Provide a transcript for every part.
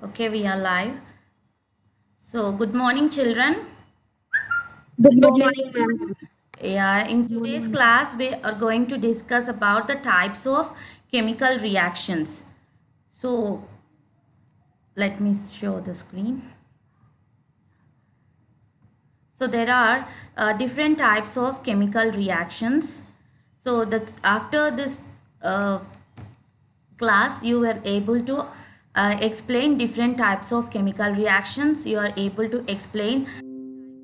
Okay, we are live. So, good morning, children. Good morning, ma'am. Yeah, in today's class, we are going to discuss about the types of chemical reactions. So, let me show the screen. So, there are different types of chemical reactions. So, that after this uh, class, you were able to explain different types of chemical reactions. You are able to explain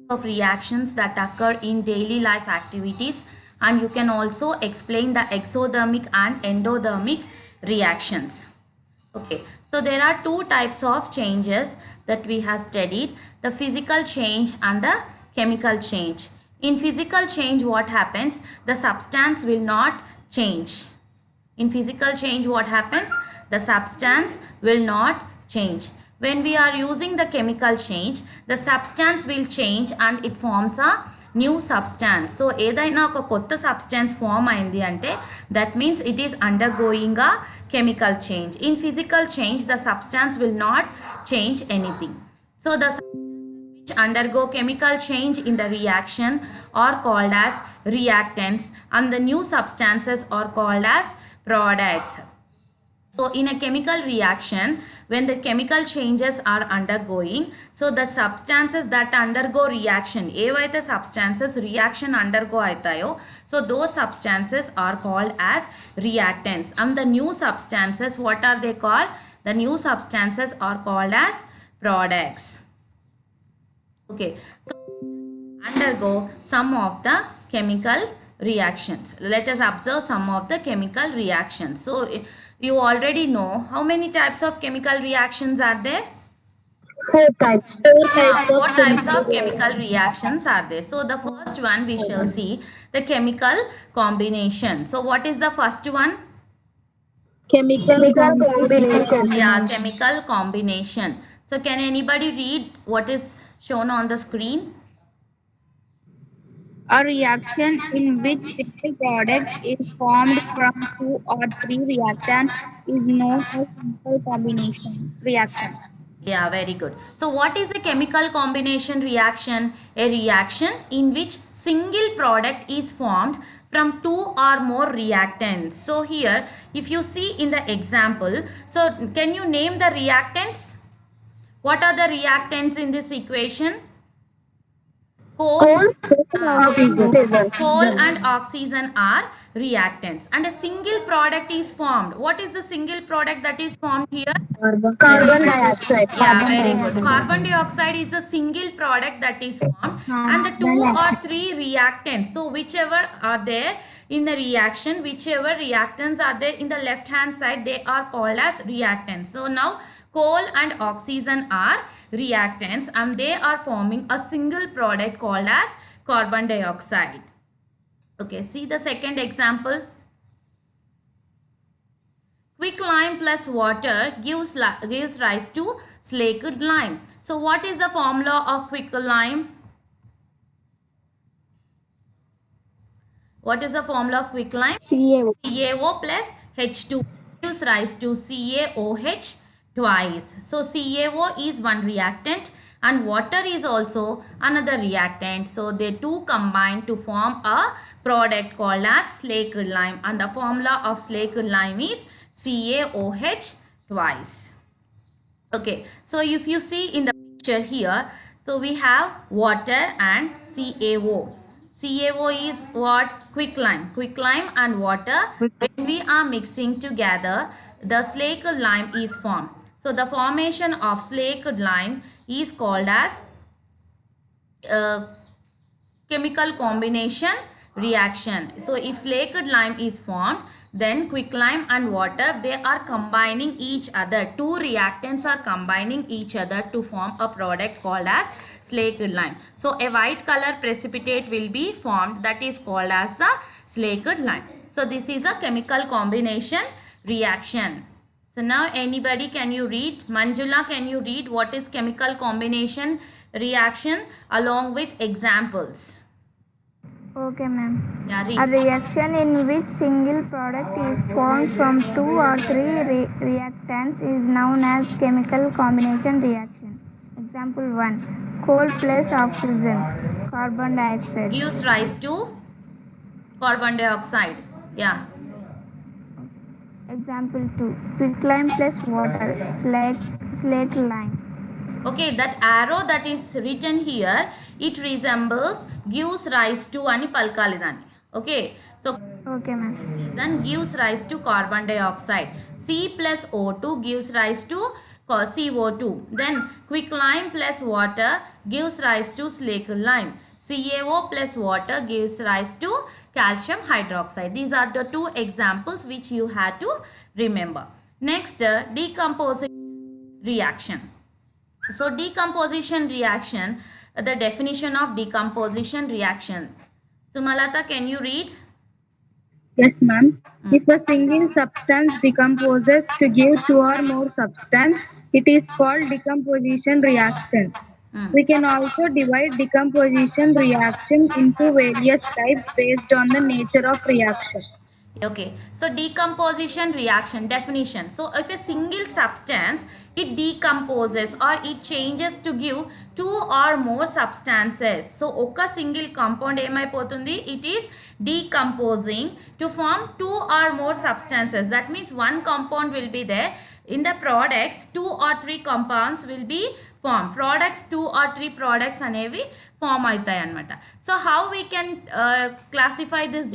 of reactions that occur in daily life activities, and you can also explain the exothermic and endothermic reactions. Okay, so there are two types of changes that we have studied: the physical change and the chemical change. In physical change, what happens? The substance will not change. In physical change, what happens? The substance will not change. When we are using the chemical change, the substance will change and it forms a new substance. So ఏదైనా ఒక కొత్త substance form అయింది అంటే that means it is undergoing a chemical change. In physical change, the substance will not change anything. So the which undergo chemical change in the reaction are called as reactants, and the new substances are called as products. So in a chemical reaction, when the chemical changes are undergoing, so the substances that undergo reaction, ఏవైతే substances reaction undergo అవుతాయో, so those substances are called as reactants, and the new substances, what are they called? The new substances are called as products. Okay, so undergo some of the chemical reactions. Let us observe some of the chemical reactions. So you already know how many types of chemical reactions are there? Four types. Four types of chemical reactions are there. So the first one we shall see the chemical combination. So what is the first one? Chemical combination. Yeah, chemical combination. So can anybody read what is shown on the screen? A reaction in which single product is formed from two or three reactants is known as chemical combination reaction. Yeah, very good. So what is a chemical combination reaction? A reaction in which single product is formed from two or more reactants. So here, if you see in the example, so can you name the reactants? What are the reactants in this equation? Coal, Coal, oxygen. coal and oxygen are reactants, and a single product is formed. What is the single product that is formed here? Carbon dioxide. Yeah, very good. Carbon dioxide is a single product that is formed, and the two or three reactants. So whichever are there in the reaction, whichever reactants are there in the left hand side, they are called as reactants. So now coal and oxygen are reactants, and they are forming a single product called as carbon dioxide. Okay, see the second example. Quicklime plus water gives rise to slaked lime. So what is the formula of quicklime? What is the formula of quicklime? CaO. CaO plus H2 gives rise to CaOH twice. So CaO is one reactant and water is also another reactant. So they two combine to form a product called as slaked lime, and the formula of slaked lime is CaOH twice. Okay, so if you see in the picture here, so we have water and CaO. CaO is what? Quicklime. Quicklime and water, when we are mixing together, the slaked lime is formed. So the formation of slaked lime is called as chemical combination reaction. So if slaked lime is formed, then quicklime and water, they are combining each other. Two reactants are combining each other to form a product called as slaked lime. So a white color precipitate will be formed, that is called as the slaked lime. So this is a chemical combination reaction. So now anybody, can you read? Manjula, can you read what is chemical combination reaction along with examples? Okay, ma'am. Yeah, A read. reaction in which single product is formed from two or three reactants is known as chemical combination reaction. Example 1. Coal plus oxygen, carbon dioxide. Gives rise to carbon dioxide. Yeah. Example 2. Quicklime plus water, slate lime. Okay, that arrow that is written here, it resembles gives rise to ani palkalidani. Okay, so Okay, ma'am. oxygen gives rise to carbon dioxide. C plus O2 gives rise to CO2. Then quicklime plus water gives rise to slaked lime. CaO plus water gives rise to calcium hydroxide. These are the two examples which you had to remember. Next, decomposition reaction. So decomposition reaction, the definition of decomposition reaction. Sumalata, can you read? Yes, ma'am. If a single substance decomposes to give two or more substance, it is called decomposition reaction. We can also divide decomposition reaction into various types based on the nature of reaction. Okay, so decomposition reaction definition. So if a single substance it decomposes or it changes to give two or more substances. So oka single compound ఏమైపోతుంది, it is decomposing to form two or more substances. That means one compound will be there. In the products, two or three compounds will be formed. Products, two or three products అనేవి form అవుతాయి అన్నమాట. So how we can classify this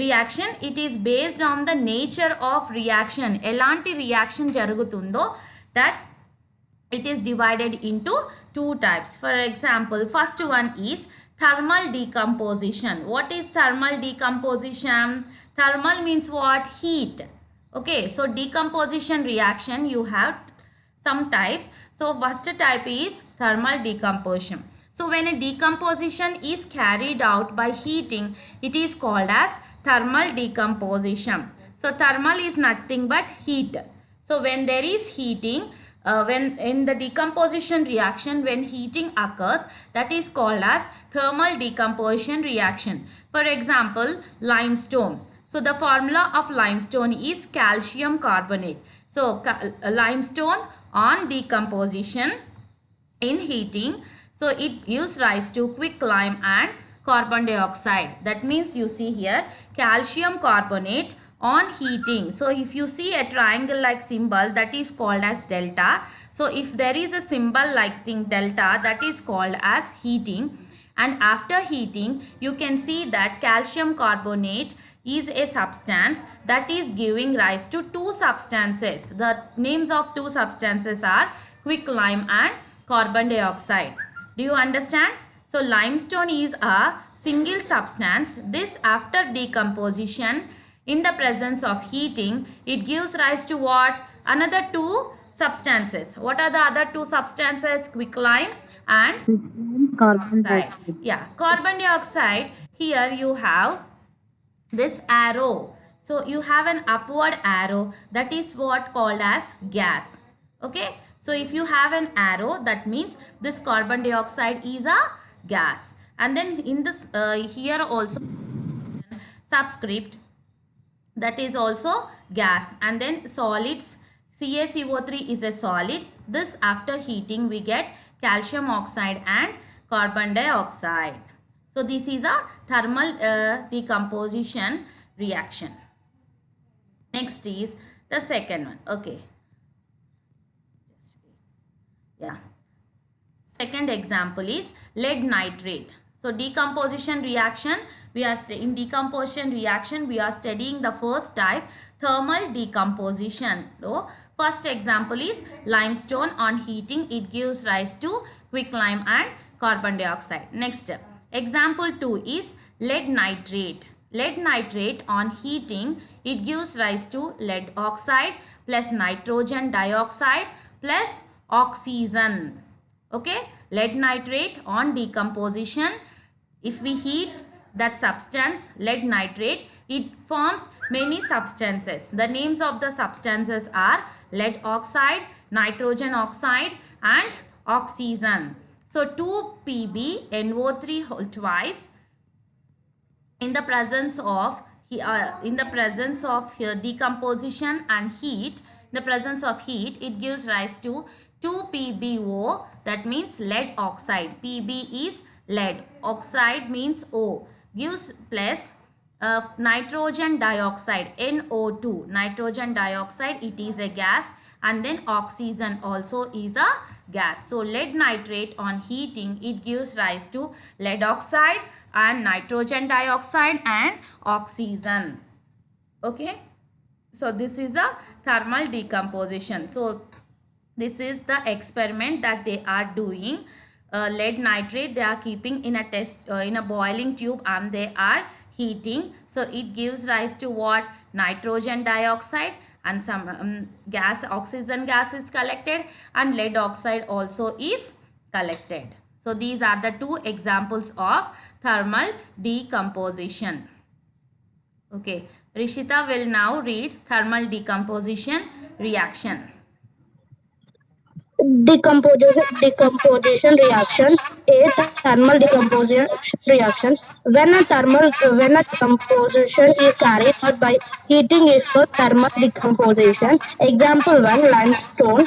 reaction? It is based on the nature of reaction. ఎలాంటి reaction జరుగుతుందో that it is divided into two types. For example, first one is thermal decomposition. What is thermal decomposition? Thermal means what? Heat. Okay, so decomposition reaction you have some types. So first type is thermal decomposition. So when a decomposition is carried out by heating, it is called as thermal decomposition. So thermal is nothing but heat. So when there is heating, when in the decomposition reaction, when heating occurs, that is called as thermal decomposition reaction. For example, limestone. So the formula of limestone is calcium carbonate. So limestone on decomposition in heating, so it gives rise to quicklime and carbon dioxide. That means you see here calcium carbonate on heating. So if you see a triangle like symbol, that is called as delta. So if there is a symbol like thing delta, that is called as heating. And after heating, you can see that calcium carbonate is a substance that is giving rise to two substances. The names of two substances are quicklime and carbon dioxide. Do you understand? So limestone is a single substance. This after decomposition in the presence of heating, it gives rise to what? Another two substances. What are the other two substances? Quicklime and Carbon dioxide. dioxide. Yeah, carbon dioxide. Here you have this arrow. So you have an upward arrow, that is what called as gas. Okay, so if you have an arrow, that means this carbon dioxide is a gas. And then in this here also subscript, that is also gas. And then solids, CaCO3 is a solid. This after heating we get calcium oxide and carbon dioxide. So this is a thermal decomposition reaction. Next is the second one. Okay, yeah, second example is lead nitrate. So decomposition reaction, we are in decomposition reaction we are studying the first type, thermal decomposition. So first example is limestone. On heating it gives rise to quicklime and carbon dioxide. Next example 2 is lead nitrate. Lead nitrate on heating it gives rise to lead oxide plus nitrogen dioxide plus oxygen. Okay, lead nitrate on decomposition, if we heat that substance lead nitrate, it forms many substances. The names of the substances are lead oxide, nitrogen oxide and oxygen. So 2 PbNO3 whole twice in the presence of decomposition and heat, in the presence of heat, it gives rise to 2PbO, that means lead oxide. Pb is lead, oxide means O, gives plus nitrogen dioxide, NO2. Nitrogen dioxide, it is a gas, and then oxygen also is a gas. So lead nitrate on heating, it gives rise to lead oxide and nitrogen dioxide and oxygen. Okay, so this is a thermal decomposition. So this is the experiment that they are doing. Lead nitrate they are keeping in a test in a boiling tube, and they are heating. So it gives rise to what? Nitrogen dioxide, and some gas, oxygen gas is collected, and lead oxide also is collected. So these are the two examples of thermal decomposition. Okay, Rishita will now read thermal decomposition reaction. Decomposition reaction. A thermal decomposition reaction. When a decomposition is carried out by heating is called thermal decomposition. Example 1, limestone.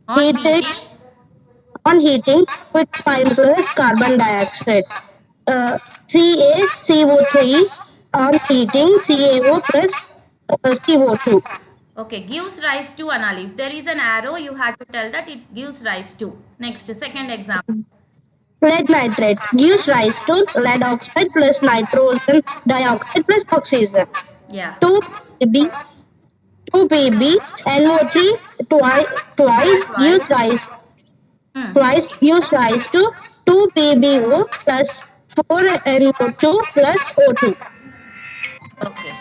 On Heated heating, on heating with fine plus carbon dioxide. CaCO3 on heating CaO plus CO2. okay, gives rise to anal. If there is an arrow, you have to tell that it gives rise to. Next, second example. Lead nitrate gives rise to lead oxide plus nitrogen dioxide plus oxygen. Yeah. 2 Pb NO3 twice gives rise to 2 PbO plus 4 NO2 plus O2. Okay.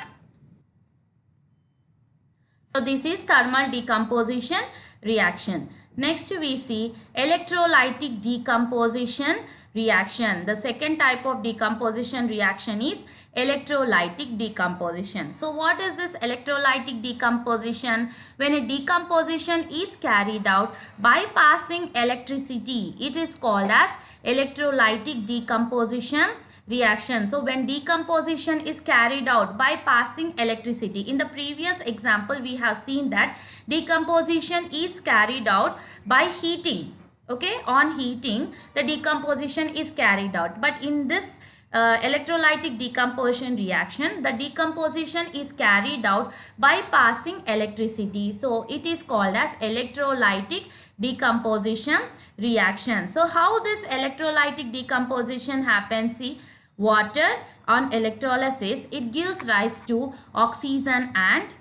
So this is thermal decomposition reaction. Next we see electrolytic decomposition reaction. The second type of decomposition reaction is electrolytic decomposition. So what is this electrolytic decomposition? When a decomposition is carried out by passing electricity, it is called as electrolytic decomposition reaction. So when decomposition is carried out by passing electricity, in the previous example we have seen that decomposition is carried out by heating. Okay, on heating the decomposition is carried out, but in this electrolytic decomposition reaction, the decomposition is carried out by passing electricity. So it is called as electrolytic decomposition reaction. So how this electrolytic decomposition happens? See, water on electrolysis, it gives rise to oxygen and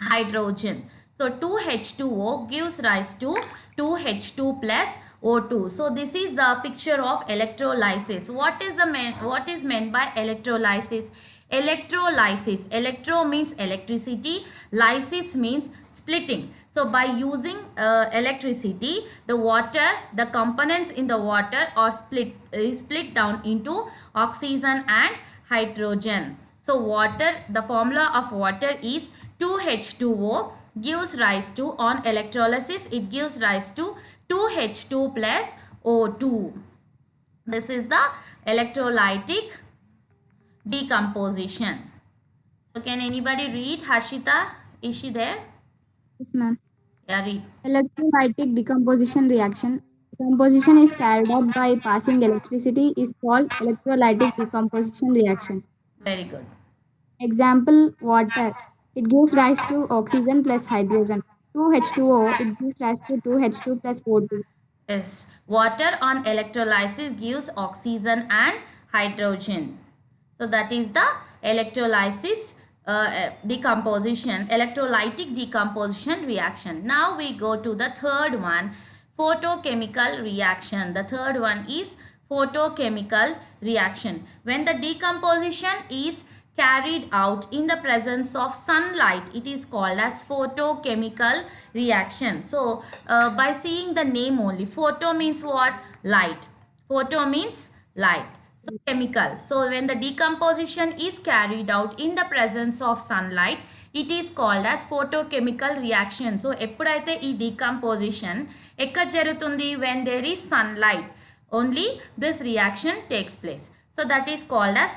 hydrogen. So 2H2O gives rise to 2H2 plus O2. So this is the picture of electrolysis. What is meant by electrolysis? Electrolysis. Electro means electricity. Lysis means splitting. So by using electricity, the water, the components in the water are split down into oxygen and hydrogen. So water, the formula of water is 2H2O, gives rise to, on electrolysis, it gives rise to 2H2 plus O2. This is the electrolytic decomposition. So can anybody read? Harshita, is she there? Yes, ma'am. Yeah, read. Electrolytic decomposition reaction. Decomposition is carried out by passing electricity is called electrolytic decomposition reaction. Very good. Example, water. It gives rise to oxygen plus hydrogen. 2H2O, it gives rise to 2H2 plus O2. Yes, water on electrolysis gives oxygen and hydrogen. So that is the electrolysis decomposition, electrolytic decomposition reaction. Now we go to the third one, photochemical reaction. The third one is photochemical reaction. When the decomposition is carried out in the presence of sunlight, it is called as photochemical reaction. So by seeing the name only, photo means what? Light. Photo means light. Chemical. So when the decomposition is carried out in the presence of sunlight, it is called as photochemical reaction. So ఎప్పుడైతే ఈ decomposition ఎక్కడ జరుగుతుంది? When there is sunlight, only this reaction takes place. So that is called as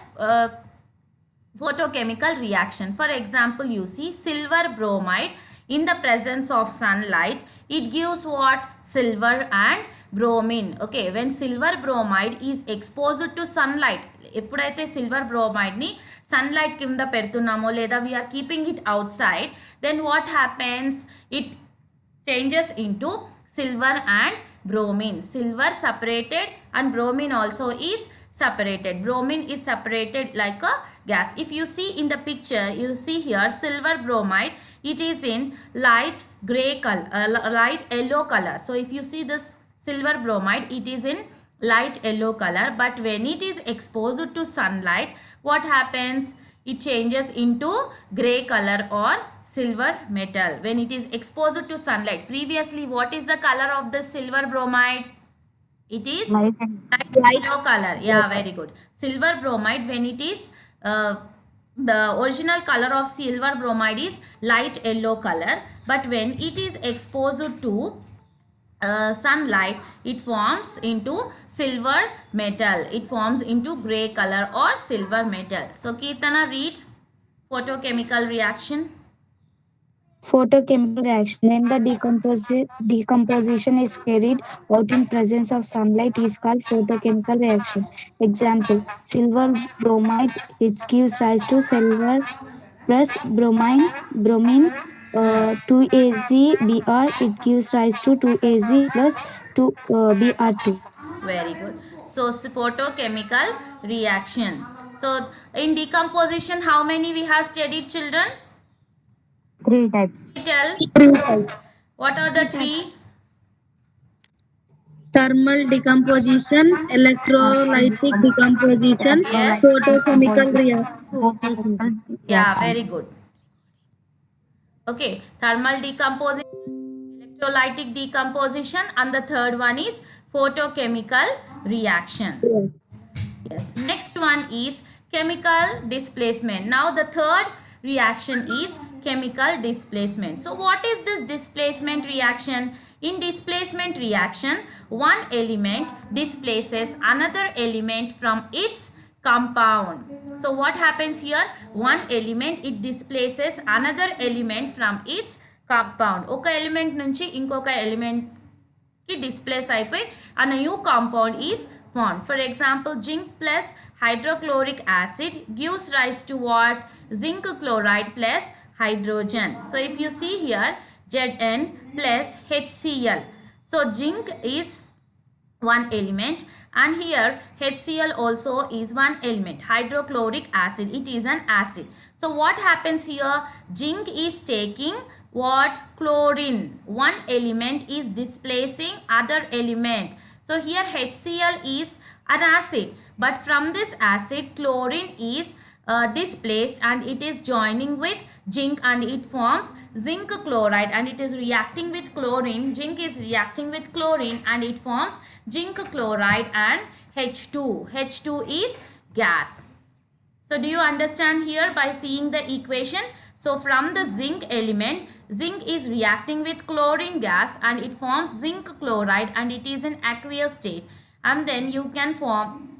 photochemical reaction. For example, you see silver bromide in the presence of sunlight, it gives what? Silver and bromine. Okay, when silver bromide is exposed to sunlight, ఎప్పుడైతే silver బ్రోమైడ్ని sunlight కింద పెడుతున్నామో లేదా we are keeping it outside, then what happens, it changes into silver and bromine. Silver separated and bromine also is separated. Bromine is separated like a gas. If you see in the picture, you see here silver bromide, it is in light gray color, light yellow color. So if you see this silver bromide, it is in light yellow color, but when it is exposed to sunlight, what happens? It changes into gray color or silver metal when it is exposed to sunlight. Previously, what is the color of the silver bromide? It is light yellow color. Yeah, very good. Silver bromide, when it is the original color of silver bromide is light yellow color, but when it is exposed to sunlight, it forms into silver metal. It forms into gray color or silver metal. So Kirtana, read photochemical reaction. Photochemical reaction. When the decomposition is carried out in presence of sunlight is called photochemical reaction. Example, silver bromide, it gives rise to silver plus bromine 2AgBr, it gives rise to 2Ag plus 2Br2. Very good. So photochemical reaction. So in decomposition, how many we have studied, children? 3 types. Tell. What are the three? Thermal decomposition, electrolytic decomposition, Yes. photochemical reaction. Yeah, very good. Okay, thermal decomposition, electrolytic decomposition, and the third one is photochemical reaction. Yes. Next one is chemical displacement. Now the third reaction is chemical displacement. So what is this displacement reaction? In displacement reaction, one element displaces another element from its compound. So what happens here? One element, it displaces another element from its compound. Oka element nunchi inkoka element ki displace అయిపోయి a new compound is formed. For example, zinc plus hydrochloric acid gives rise to what? Zinc chloride plus hydrogen. So if you see here, Zn plus HCl. So zinc is one element and here HCl also is one element. Hydrochloric acid, it is an acid. So what happens here? Zinc is taking what? Chlorine. One element is displacing other element. So here HCl is an acid, but from this acid chlorine is displaced and it is joining with zinc and it forms zinc chloride and it is reacting with chlorine. Zinc is reacting with chlorine and it forms zinc chloride and H2. H2 is gas. So do you understand here by seeing the equation? So from the zinc element, zinc is reacting with chlorine gas and it forms zinc chloride and it is in aqueous state. And then you can form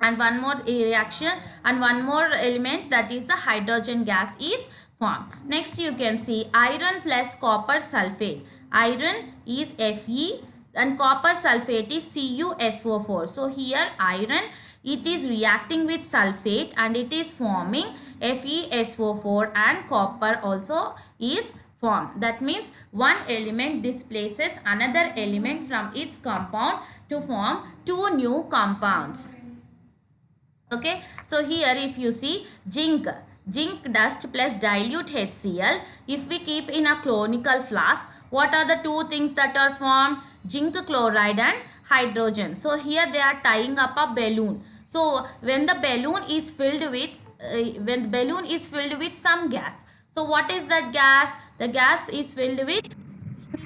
and one more reaction and one more element, that is the hydrogen gas is formed. Next you can see iron plus copper sulfate. Iron is Fe and copper sulfate is CuSO4. So here iron, it is reacting with sulfate and it is forming FeSO4 and copper also is formed. That means one element displaces another element from its compound to form two new compounds. Okay, so here if you see zinc dust plus dilute HCl, if we keep in a conical flask, what are the two things that are formed? Zinc chloride and hydrogen. So here they are tying up a balloon. So when the balloon is filled with some gas, so what is that gas? The gas is filled with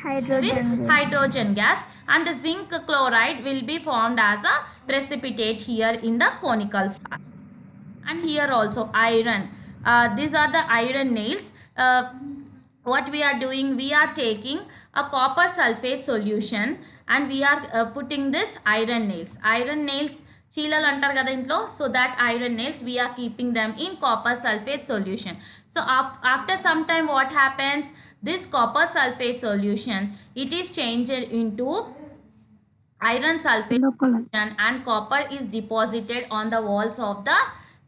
hydrogen gas and the zinc chloride will be formed as a precipitate here in the conical flask. And here also iron. These are the iron nails. What we are doing, we are taking a copper sulfate solution and we are putting this iron nails. Iron nails చీలలు అంటారు కదా ఇంట్లో. So that iron nails we are keeping them in copper sulfate solution. So after some time what happens, this copper sulfate solution, it is changed into iron sulfate solution and copper is deposited on the walls of the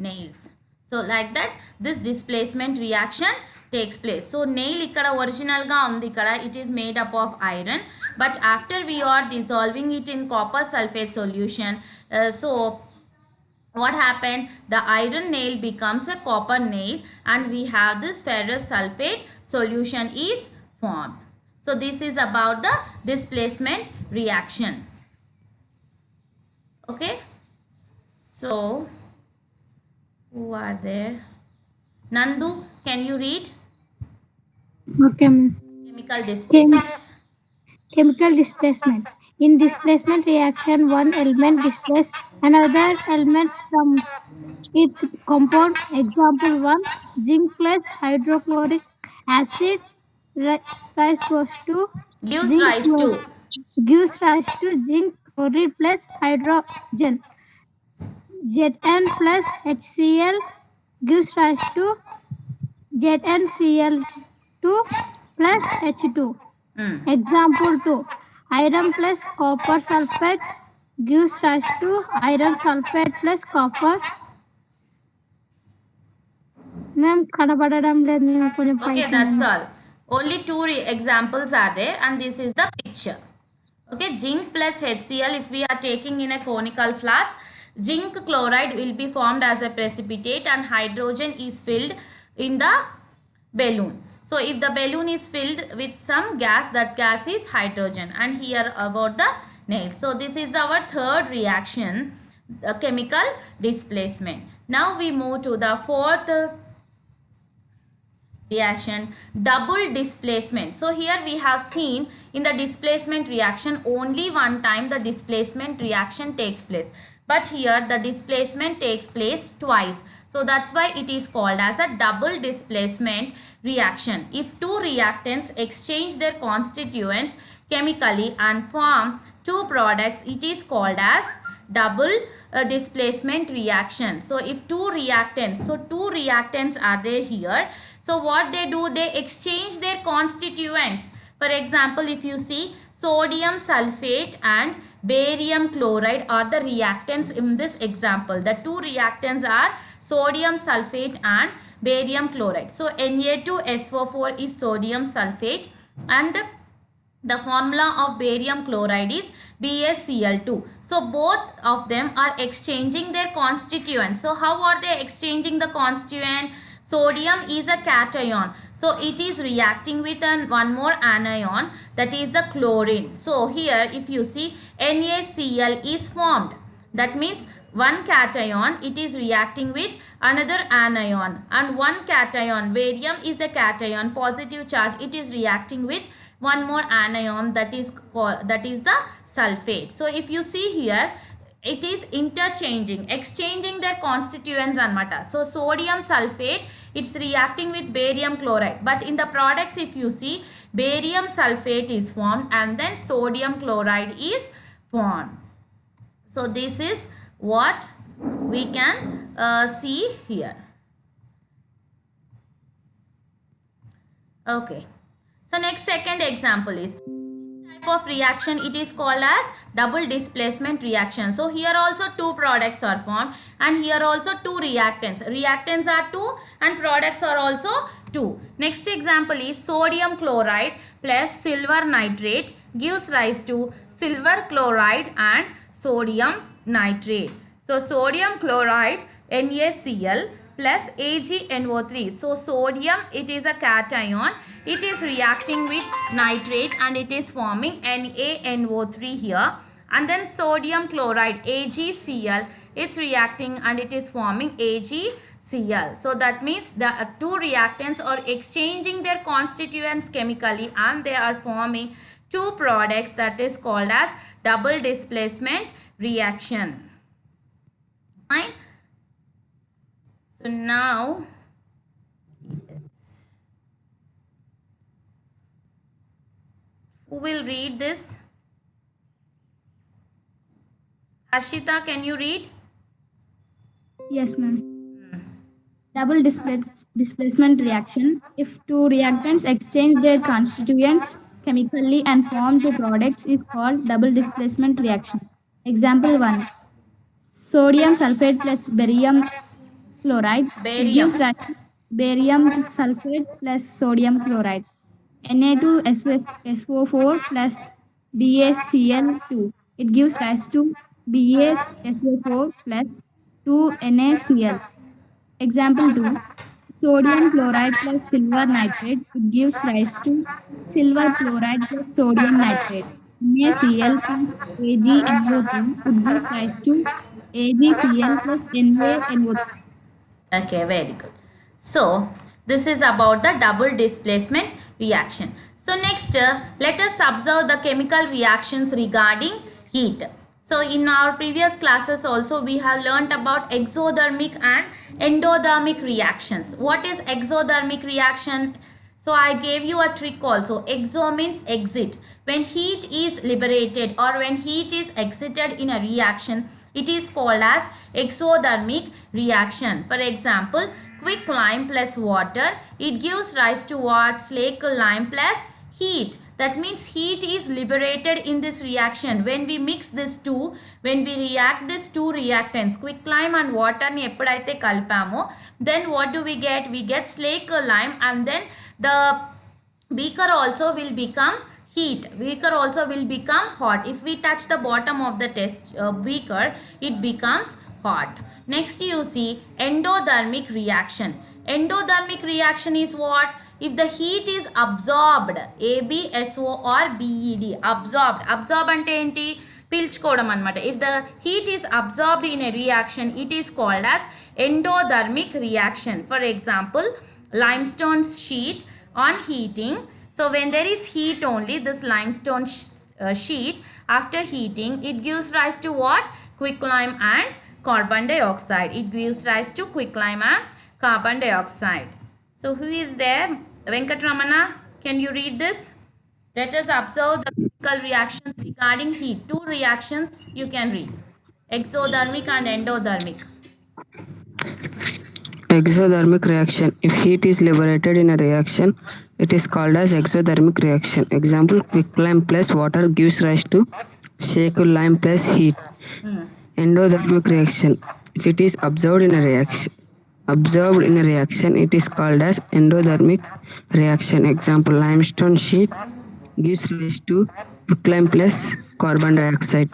nails. So like that this displacement reaction takes place. So nail ikkada original ga undi ikkada, it is made up of iron, but after we are dissolving it in copper sulfate solution, so what happened, the iron nail becomes a copper nail and we have this ferrous sulfate solution is formed. So this is about the displacement reaction. Okay, so who are there? Nandu, can you read? Okay, ma'am. Chemical displacement. Chemical displacement. In displacement reaction, one element displaces another element from its compound. Example 1, zinc plus hydrochloric acid rise goes to Gives zinc rise to. gives rise to zinc chloride plus hydrogen. Zn plus HCl gives rise to ZnCl2 plus H2. Example 2, iron plus copper sulfate gives rise to iron sulfate plus copper. Ma'am, కనబడడం లేదు మేము కొంచెం Okay, పైకి that's all. Only two examples are there and this is the picture. Okay, zinc plus HCl, if we are taking in a conical flask, zinc chloride will be formed as a precipitate and hydrogen is filled in the balloon. So if the balloon is filled with some gas, that gas is hydrogen. And here about the nails. So this is our third reaction, the chemical displacement. Now we move to the fourth reaction, double displacement. So here we have seen in the displacement reaction only one time the displacement reaction takes place, but here the displacement takes place twice. So that's why it is called as a double displacement reaction. If two reactants exchange their constituents chemically and form two products, it is called as double displacement reaction. So if two reactants are there here, so what they do, they exchange their constituents. For example, if you see sodium sulfate and barium chloride are the reactants in this example. The two reactants are sodium sulfate and barium chloride. So Na2SO4 is sodium sulfate and the formula of barium chloride is BaCl2. So both of them are exchanging their constituents. So how are they exchanging the constituent? Sodium is a cation, so it is reacting with one more anion, that is the chlorine. So here if you see NaCl is formed, that means one cation, it is reacting with another anion, and one cation, barium is a cation, positive charge, it is reacting with one more anion, that is the sulfate. So if you see here, it is exchanging their constituents anamata. So sodium sulfate, it's reacting with barium chloride, but in the products if you see, barium sulfate is formed and then sodium chloride is formed. So this is what we can see here. Okay, so next second example is of reaction, it is called as double displacement reaction. So here also two products are formed and here also two reactants are two and products are also two. Next example is sodium chloride plus silver nitrate gives rise to silver chloride and sodium nitrate. So sodium chloride NaCl plus AgNO3. So sodium, it is a cation, it is reacting with nitrate and it is forming NaNO3 here, and then sodium chloride AgCl, it's reacting and it is forming AgCl. So that means the two reactants are exchanging their constituents chemically and they are forming two products, that is called as double displacement reaction. Fine. So now who will read this? Harshita, can you read? Yes, ma'am. Double displacement reaction. If two reactants exchange their constituents chemically and form two products is called double displacement reaction. Example 1. Sodium sulfate plus barium chloride. It Barium. gives rise to barium sulfate plus sodium chloride. Na2SO4 plus BaCl2. It gives rise to BaSO4 plus 2NaCl. Example 2. Sodium chloride plus silver nitrate. It gives rise to silver chloride plus sodium nitrate. NaCl plus AgNO3. It gives rise to AgCl plus NaNO3. Okay, very good. So, this is about the double displacement reaction. So, next, let us observe the chemical reactions regarding heat. So, in our previous classes also, we have learnt about exothermic and endothermic reactions. What is exothermic reaction? So, I gave you a trick also. Exo means exit. When heat is liberated or when heat is exited in a reaction, it is called as exothermic reaction. For example, quicklime plus water, it gives rise to what? Slaked lime plus heat. That means heat is liberated in this reaction. When we mix this two, when we react these two reactants, quicklime and water ni eppudaithe kalpamo, then what do we get? We get slaked lime, and then the beaker also will become heat. Beaker also will become hot. If we touch the bottom of the beaker, it becomes hot. Next you see endothermic reaction. Endothermic reaction is what? If the heat is absorbed, ABSO or BED, absorbed. Absorb ante enti? పీల్చుకోవడం అనమాట. If the heat is absorbed in a reaction, it is called as endothermic reaction. For example, limestone sheet on heating. So when there is heat only, this limestone sheet, after heating, it gives rise to what? Quicklime and carbon dioxide. It gives rise to quicklime and carbon dioxide. So who is there? Venkatramana, can you read this? Let us observe the chemical reactions regarding heat. Two reactions you can read. Exothermic and endothermic. Exothermic reaction. If heat is liberated in a reaction, it is called as exothermic reaction. Example, quicklime plus water gives rise to shake lime plus heat. Endothermic reaction. If it is observed in a reaction, it is called as endothermic reaction. Example, limestone sheet gives rise to quicklime plus carbon dioxide.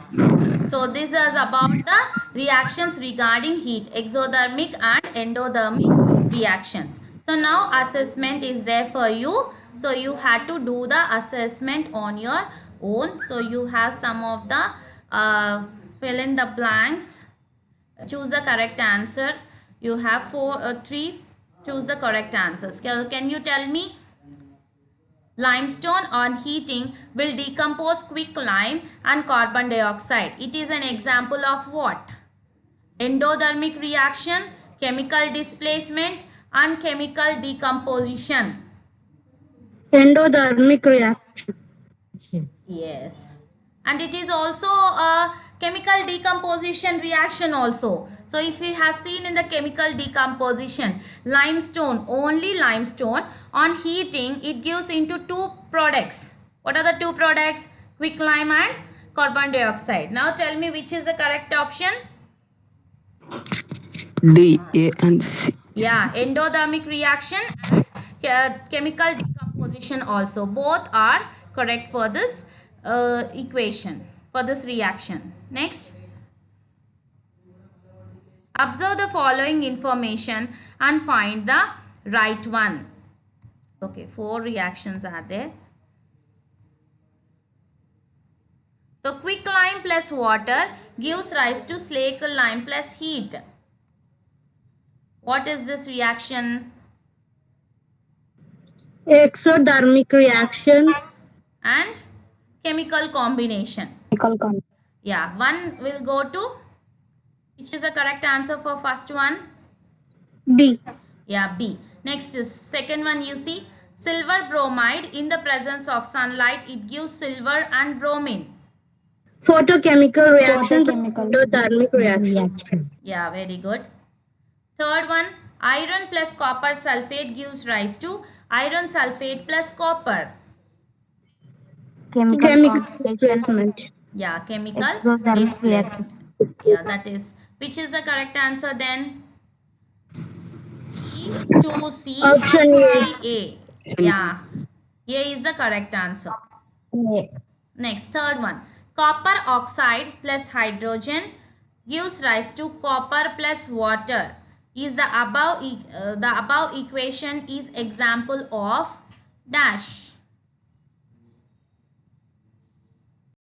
So this is about the reactions regarding heat, exothermic and endothermic reactions. So now assessment is there for you. So you had to do the assessment on your own. So you have some of the fill in the blanks, choose the correct answer. You have three, choose the correct answers. Can you tell me? Limestone on heating will decompose quicklime and carbon dioxide. It is an example of what? Endothermic reaction, chemical displacement and chemical decomposition. Endothermic reaction. Yes. And it is also a chemical decomposition reaction also. So if we have seen in the chemical decomposition, limestone, only limestone on heating, it gives into two products. What are the two products? Quicklime and carbon dioxide. Now tell me which is the correct option? D, A and C. Yeah, endothermic reaction and chemical decomposition also. Both are correct for this equation, for this reaction. Next. Observe the following information and find the right one. Okay, 4 reactions are there. So quicklime plus water gives rise to slaked lime plus heat. What is this reaction? Exothermic reaction. And chemical combination. Yeah, one will go to, which is the correct answer for first one? B. Yeah, B. Next is second one, you see, silver bromide in the presence of sunlight, it gives silver and bromine. Photochemical reaction. Endothermic reaction. Yeah, very good. Third one, iron plus copper sulfate gives rise to iron sulfate plus copper. Chemical displacement. Yeah, chemical Exothermic displacement. Yeah, that is. Which is the correct answer then? E, 2C, Option A. 3A. Yeah, A is the correct answer. Next, third one. Copper oxide plus hydrogen gives rise to copper plus water. Is the above equation is example of dash.